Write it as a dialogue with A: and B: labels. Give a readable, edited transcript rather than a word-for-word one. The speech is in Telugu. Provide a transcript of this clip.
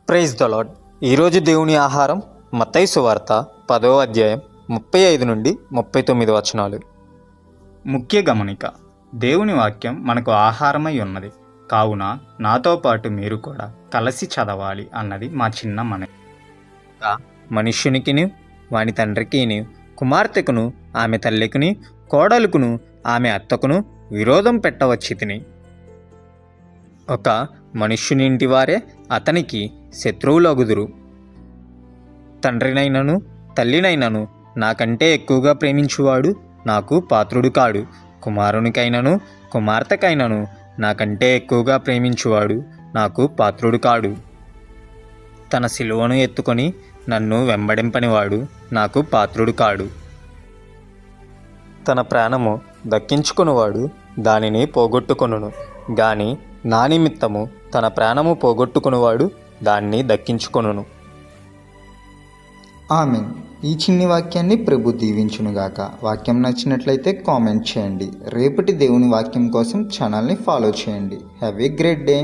A: Praise the lord. ఈరోజు దేవుని ఆహారం మత్తయి సువార్త 10వ అధ్యాయం 35 నుండి 39 వచనాలు. ముఖ్య గమనిక: దేవుని వాక్యం మనకు ఆహారమై ఉన్నది కావున నాతో పాటు మీరు కూడా కలిసి చదవాలి అన్నది మా చిన్న మనవి. మనుష్యునికిని వాని తండ్రికిని, కుమార్తెకును ఆమె తల్లికిని, కోడలుకును ఆమె అత్తకును విరోధం పెట్టవచ్చితిని. ఒక మనుష్యుని ఇంటి వారే అతనికి శత్రువులగుదురు. తండ్రినైనను తల్లినైనను నాకంటే ఎక్కువగా ప్రేమించువాడు నాకు పాత్రుడు కాడు. కుమారునికైనను కుమార్తెకైనను నాకంటే ఎక్కువగా ప్రేమించువాడు నాకు పాత్రుడు కాడు. తన సిలువను ఎత్తుకొని నన్ను వెంబడింపనివాడు నాకు పాత్రుడు కాడు. తన ప్రాణము దక్కించుకొనువాడు దానిని పోగొట్టుకొనును, గాని నా నిమిత్తము తన ప్రాణము పోగొట్టుకొనువాడు దాన్ని దక్కించుకొనును.
B: ఆమేన్. ఈ చిన్ని వాక్యాన్ని ప్రభు దీవించునుగాక. వాక్యం నచ్చినట్లయితే కామెంట్ చేయండి. రేపటి దేవుని వాక్యం కోసం ఛానల్ని ఫాలో చేయండి. Have a great day.